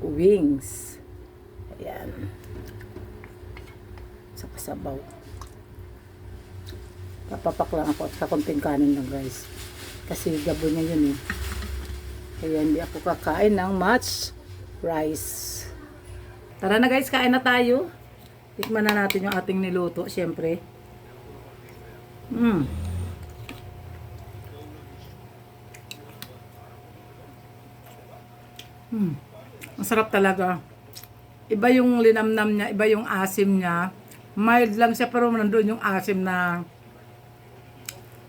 wings. Ayan. Sa kasabaw. Papapak lang ako at kakunting kanin lang guys. Kasi gabo niya yun eh. Kaya hindi ako kakain ng much rice. Tara na guys, kain na tayo. Tikman na natin yung ating niluto, syempre. Ang sarap talaga. Iba yung linamnam niya, iba yung asim niya. Mild lang siya pero nandoon yung asim na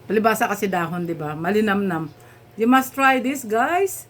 palibasa kasi dahon, di ba? Malinamnam. You must try this, guys.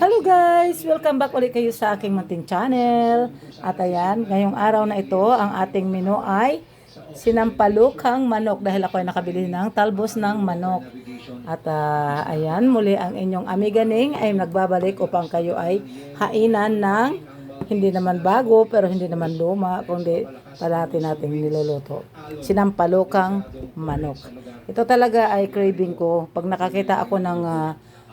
Hello guys! Welcome back ulit kayo sa aking munting channel. At ayan, ngayong araw na ito, ang ating menu ay sinampalukang manok dahil ako ay nakabili ng talbos ng manok. At ayan, muli ang inyong amiga Ning ay nagbabalik upang kayo ay hainan ng hindi naman bago pero hindi naman luma, kundi parati nating niluluto. Sinampalukang manok. Ito talaga ay craving ko. Pag nakakita ako ng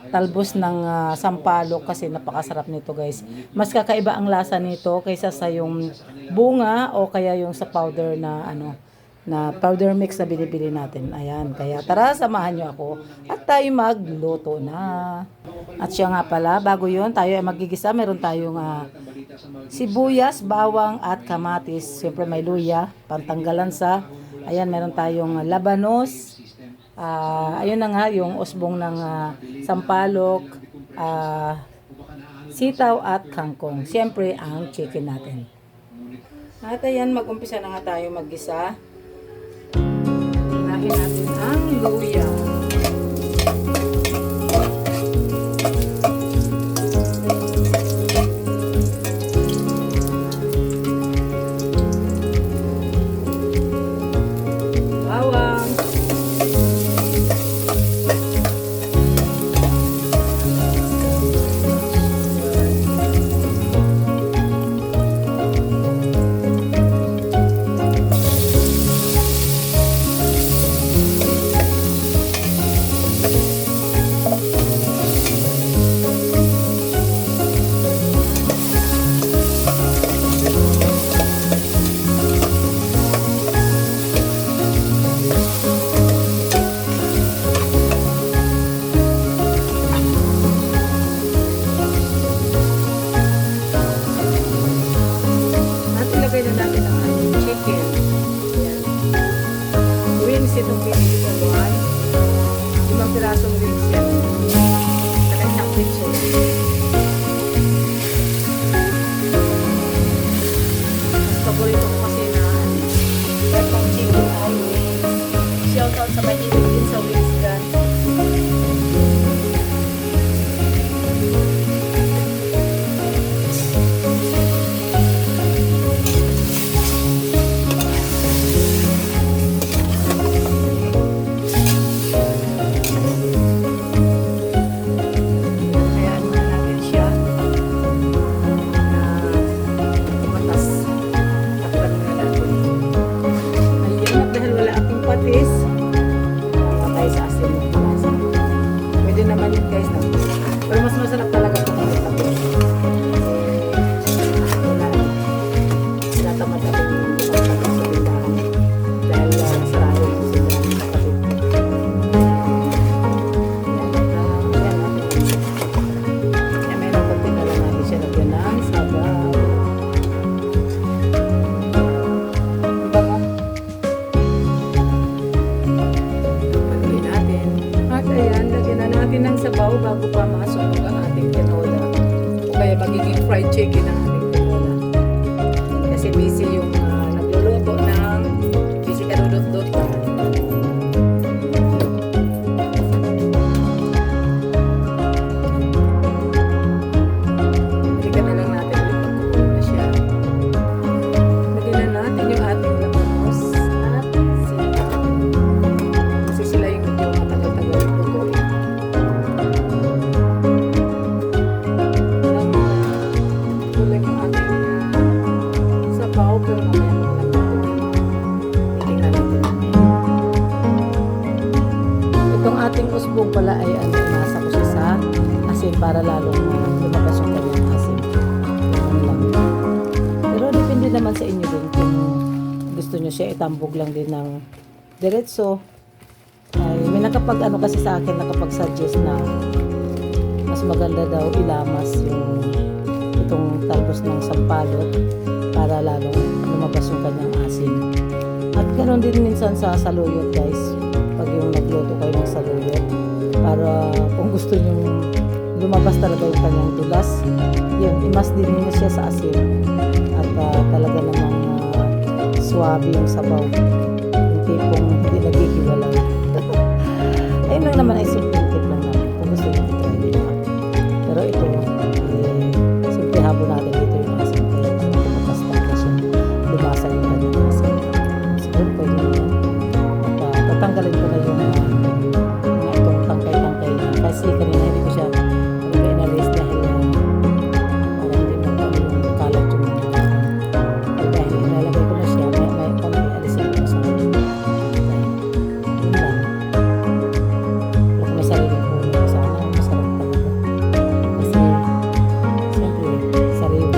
talbos ng sampalok kasi napakasarap nito guys. Mas kakaiba ang lasa nito kaysa sa yung bunga o kaya yung sa powder na na powder mix na binibili natin. Ayan, kaya tara samahan niyo ako at tayo magluto na. At siya nga pala, bago yun, tayo ay magigisa. Meron tayong sibuyas, bawang at kamatis. Siyempre may luya, pantanggalan sa. Ayan, meron tayong labanos. Ayun na nga, yung usbong ng sampalok, sitaw at kangkong. Siyempre, ang chicken natin. At ayan, mag-umpisa na nga tayo maggisa. Unahin natin ang luya. Itong pinili ko buwan. 5 pirasong wings yan. Saka isang pitso. Mas paborito ko kasi na kahit pang chicken ay wings. Shout out sa mahilig din sa wings gan. sabaw bago pa masunog ang ating tinola. O kaya magiging fried chicken ang ating tinola. Kasi busy yung nagluluto ng busy karudot-dot na. Balikan na lang natin ulit pagkukulo na siya. Lagyan na natin yung ating labanos at sitaw. Kasi sila yung medyo matagal-tagal lutuin. Kulang yung ating sabaw, pero mamaya na lang natin. Titingnan natin. Itong ating usbong pala ay nasa ko siya sa asin para lalong lumabas yung kanyang asin. Ganun lang. Pero depende naman sa inyo din kung gusto nyo siya itambog lang din ng diretso. Ay, may nakapag ano kasi sa akin nakapag-suggest na mas maganda daw ilamas yung itong talbos ng sampalok para lalong lumabas yung kanyang asin. At ganoon din minsan sa saluyot, guys, pag yung nagluto kayo ng saluyot, para kung gusto nyo lumabas talaga yung kanyang tulas, yun, imas din nyo siya sa asin at talaga namang swabe yung sabaw, yung tipong hindi naghihiwalay. Ayun lang naman ay simple tip lang naman kung gusto nyo i-try din naman. Pero ito, simple habol natin dito yung asin kaya lumabas talaga siya, lumasa yung kanyang asin. Siguro pwede naman at tatanggalin ko na yung mga itong tangkay-tangkay na kasi kanina hindi ko siya inalis dahil parang hindi mo pa yung kalat yung dahil ilalagay ko na siya may konti alisin ko sa yun lang. Kung may sarili ko sana masarap talaga kasi siyempre sarili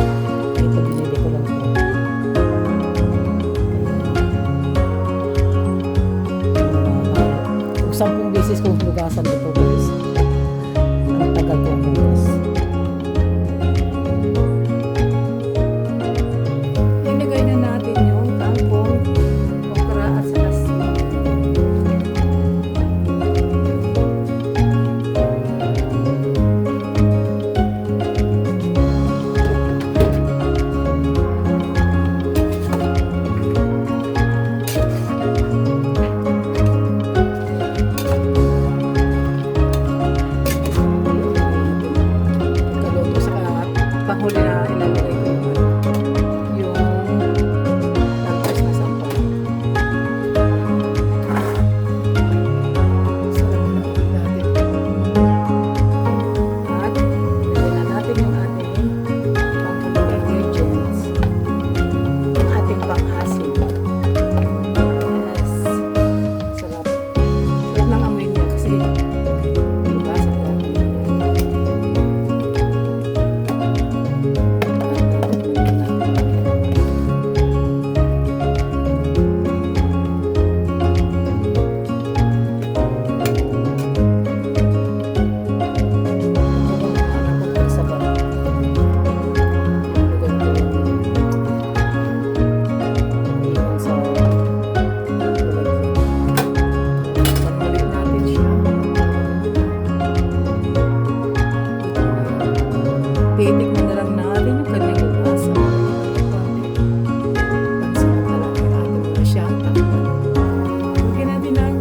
ito binili ko lang ito. Kung 10 beses kong hugasan ito, guys, ang tagal kong hugas. Ilagay na natin yung kangkong, okra at salasmi. Kaluto sa panghuli na ilalagay ko yung talbos na sampal. Sarap na ulit natin. At ilagay na natin yung ating panghuli ingredients. Yung ating pang-asin. Yes. Sarap. Sarap ng amoy niya kasi diba sarap. Titikman na lang natin yung kanyang lasa. Pansamantala ay atin muna siyang takpan. Lagyan natin ng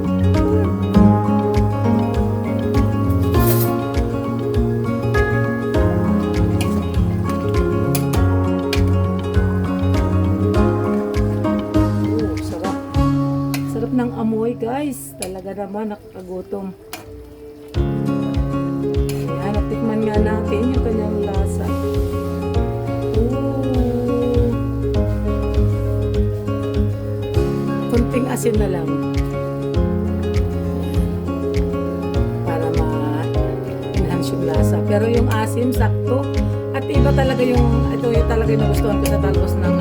sarap. Sarap ng amoy, guys. Talaga naman nakakagutom. Ayan, natikman nga natin yung kanyang lasa. Ooh. Kunting asin na lang. Para ma-enhance yung lasa. Pero yung asin, sakto. At iba talaga ito yung talaga yung nagustuhan ko sa talbos ng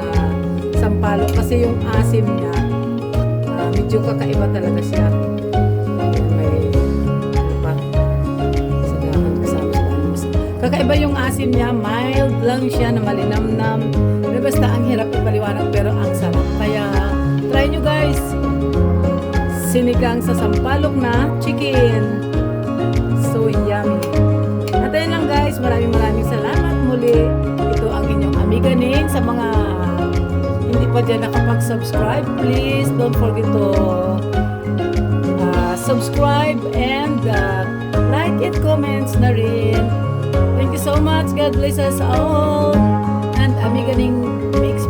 sampalok. Kasi yung asim niya, medyo kakaiba talaga siya. May kakaiba yung asim niya, mild lang siya na malinamnam. Pero basta ang hirap ipaliwanag pero ang sarap. Kaya try nyo, guys. Sinigang sa sampalok na chicken. So yummy. sa mga hindi pa dyan nakapag-subscribe, please don't forget to subscribe and like and comments na rin. Thank you so much. God bless us all. And Amiganing makes